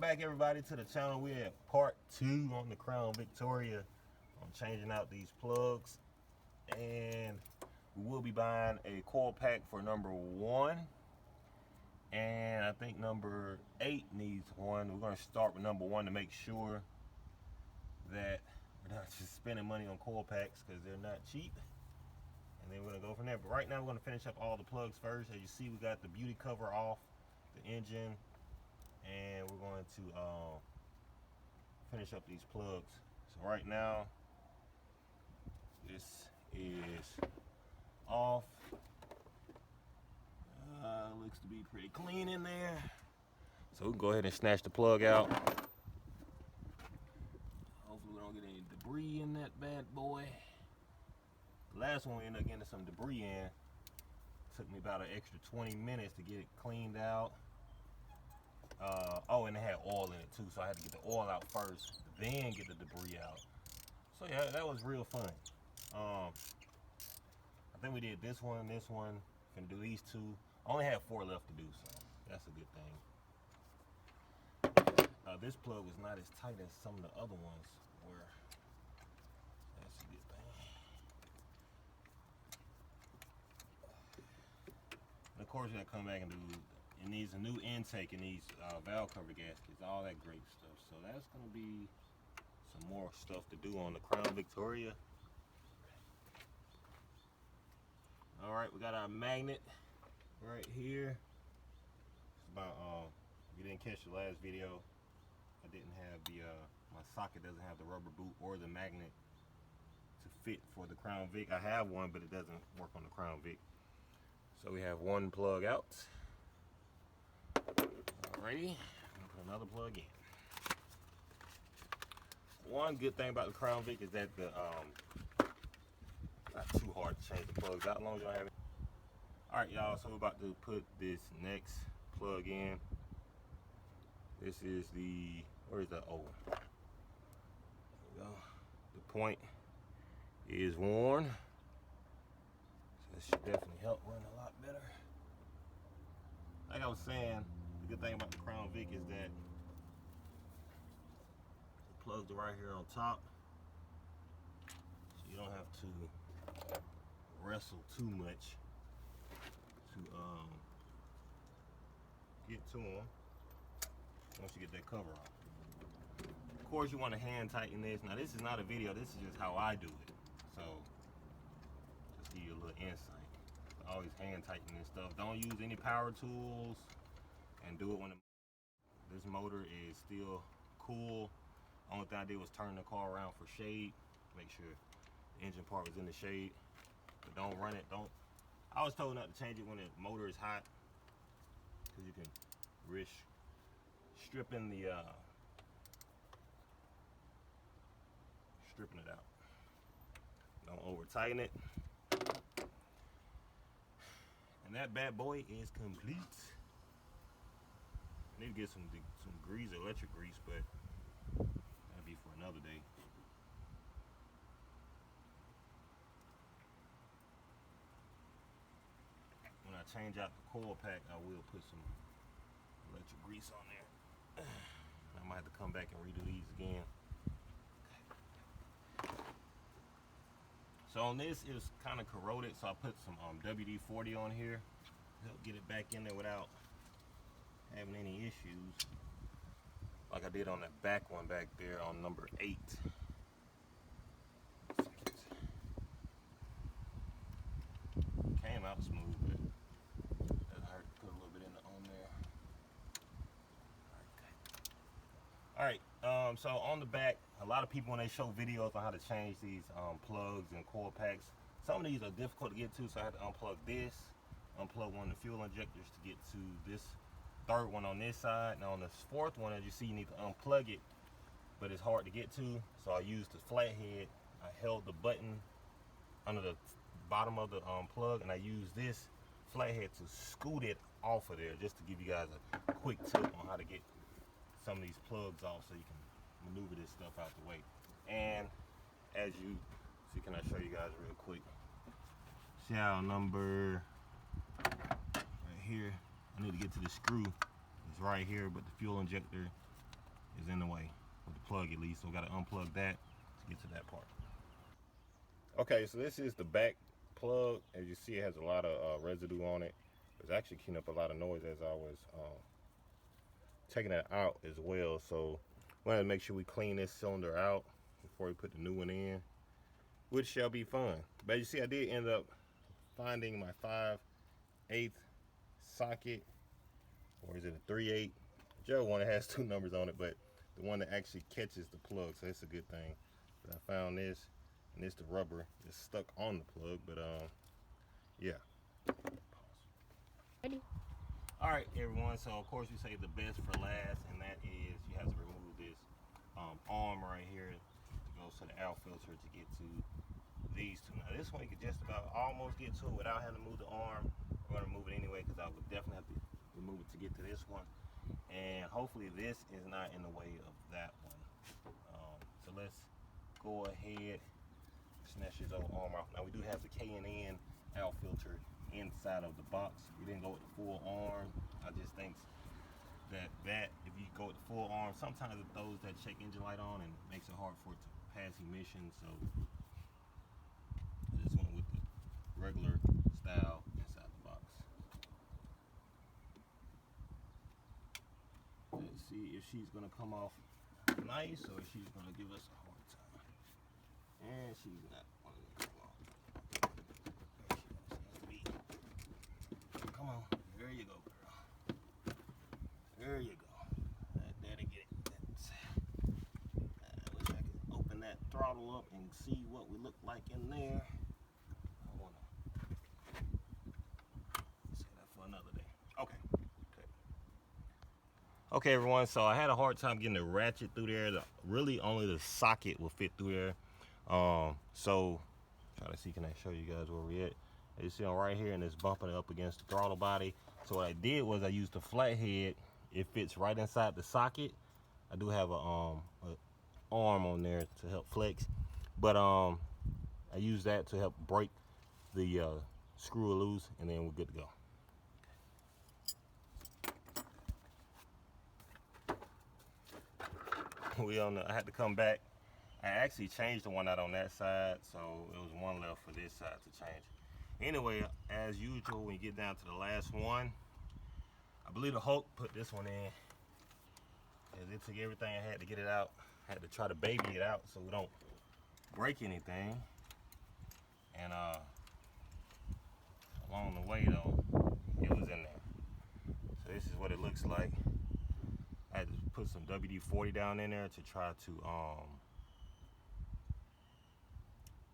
back, everybody, to the channel. We're at part 2 on the Crown Victoria on changing out these plugs, and we will be buying a coil pack for number 1, and I think number 8 needs one. We're going to start with number 1 to make sure that we're not just spending money on coil packs because they're not cheap, and then we're going to go from there. But right now we're going to finish up all the plugs first. As you see, we got the beauty cover off the engine, and we're going to finish up these plugs. So right now this is off. Looks to be pretty clean in there, so we can go ahead and snatch the plug out. Hopefully we don't get any debris in that bad boy. The last one we ended up getting some debris in. Took me about an extra 20 minutes to get it cleaned out. Oh, and it had oil in it too, so I had to get the oil out first, then get the debris out. So yeah, that was real fun. I think we did this one, finna do these 2. I only have 4 left to do, so that's a good thing. This plug was not as tight as some of the other ones were. That's a good thing. And of course, you gotta come back and do. It needs a new intake. It needs valve cover gaskets, all that great stuff. So that's gonna be some more stuff to do on the Crown Victoria. All right, we got our magnet right here. It's about, if you didn't catch the last video, I didn't have the, my socket doesn't have the rubber boot or the magnet to fit for the Crown Vic. I have one, but it doesn't work on the Crown Vic. So we have one plug out. Alrighty, I'm gonna put another plug in. One good thing about the Crown Vic is that the, not too hard to change the plugs out as long as you don't have it. Alright, y'all, so we're about to put this next plug in. This is the, where is that? Oh, there we go. The point is worn, so this should definitely help run a lot better. Like I was saying, the good thing about the Crown Vic is that the plugs are right here on top, so you don't have to wrestle too much to get to them once you get that cover off. Of course, you want to hand tighten this. Now, this is not a video, this is just how I do it, so just give you a little insight. I always hand tighten this stuff. Don't use any power tools, and do it when this motor is still cool. Only thing I did was turn the car around for shade, make sure the engine part was in the shade. But don't run it, I was told not to change it when the motor is hot, because you can risk stripping it out. Don't over tighten it. And that bad boy is complete. I need to get some grease, electric grease, but that'll be for another day. When I change out the coil pack, I will put some electric grease on there. I might have to come back and redo these again. Okay. So on this, it was kind of corroded, so I put some WD-40 on here to help get it back in there without having any issues, like I did on that back one back there on number 8. Came out smooth, but that hurt to put a little bit on there. Alright, so on the back, a lot of people when they show videos on how to change these plugs and coil packs, some of these are difficult to get to, so I had to unplug this, unplug one of the fuel injectors to get to this 3rd one on this side. Now on this 4th one, as you see, you need to unplug it, but it's hard to get to, so I used the flathead. I held the button under the bottom of the plug, and I used this flathead to scoot it off of there, just to give you guys a quick tip on how to get some of these plugs off so you can maneuver this stuff out the way. And as you see, can I show you guys real quick? See how number right here, I need to get to the screw. It's right here, but the fuel injector is in the way with the plug at least. So we got to unplug that to get to that part. Okay, so this is the back plug. As you see, it has a lot of residue on it. It's actually keying up a lot of noise as I was taking that out as well. So we want to make sure we clean this cylinder out before we put the new one in, which shall be fun. But you see, I did end up finding my 5/8 socket, or is it a 3/8? Whichever one, it has two numbers on it, but the one that actually catches the plug, so it's a good thing. But I found this, and it's the rubber is stuck on the plug. But yeah. Ready? All right, everyone. So of course we say the best for last, and that is you have to remove this arm right here to go to the out filter to get to these two. Now this one you can just about almost get to it without having to move the arm. We're gonna move it anyway because I would definitely have to remove it to get to this one, and hopefully this is not in the way of that one. So let's go ahead, snatch this old arm off. Now we do have the K&N out filter inside of the box. We didn't go with the full arm. I just think that if you go with the full arm, sometimes it throws that check engine light on and makes it hard for it to pass emissions. So I just went with the regular style inside the box. Let's see if she's gonna come off nice or if she's gonna give us a hard time. And she's not wanting to come off. Come on, there you go, girl. There you go. That'll get it. I wish I could open that throttle up and see what we look like in there. I wanna say that for another day. Okay. Okay, everyone. So I had a hard time getting the ratchet through there. Really, only the socket will fit through there. So try to see, can I show you guys where we at? As you see on right here, and it's bumping up against the throttle body. So what I did was I used the flathead. It fits right inside the socket. I do have a arm on there to help flex, but I use that to help break the screw loose, and then we're good to go. I had to come back. I actually changed the one out on that side, so it was one left for this side to change. Anyway, as usual, when you get down to the last one, I believe the Hulk put this one in, as it took everything I had to get it out. I had to try to baby it out so we don't break anything. And along the way though, it was in there. So this is what it looks like. I had to put some WD-40 down in there to try to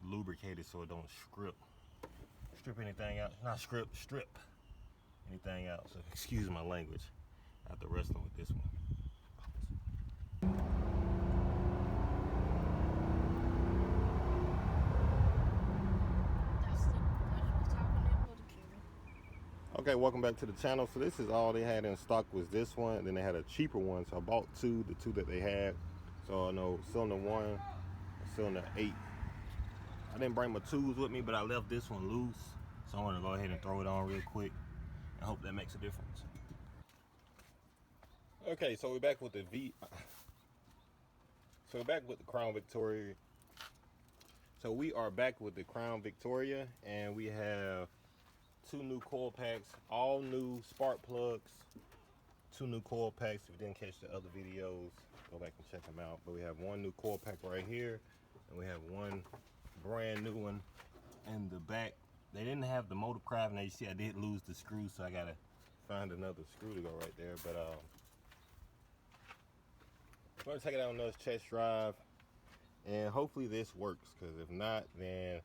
lubricate it so it don't strip anything out. Not strip anything out. So excuse my language. I have to wrestle with this one. Okay, welcome back to the channel. So this is all they had in stock was this one, and then they had a cheaper one. So I bought the two that they had. So I know cylinder 1 and cylinder 8. I didn't bring my tools with me, but I left this one loose. So I'm gonna go ahead and throw it on real quick. I hope that makes a difference. Okay, so we're back with the Crown Victoria. So we are back with the Crown Victoria, and we have 2 new coil packs, all new spark plugs, 2 new coil packs. If you didn't catch the other videos, go back and check them out. But we have 1 new coil pack right here, and we have 1 brand new one in the back. They didn't have the motor craft, and you see I did lose the screw, so I gotta find another screw to go right there. But we're gonna take it out on another test drive, and hopefully this works, because if not, then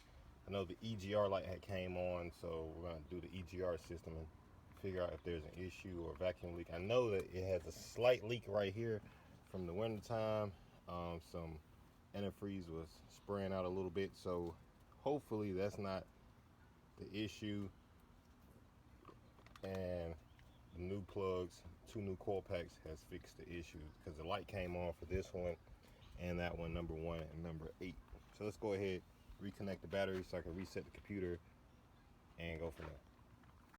I know the EGR light had came on, so we're gonna do the EGR system and figure out if there's an issue or vacuum leak. I know that it has a slight leak right here from the winter time. Some antifreeze was spraying out a little bit, so hopefully that's not the issue. And the new plugs, 2 new coil packs has fixed the issue, because the light came on for this one and that one, number 1 and number 8. So let's go ahead, reconnect the battery so I can reset the computer and go from there.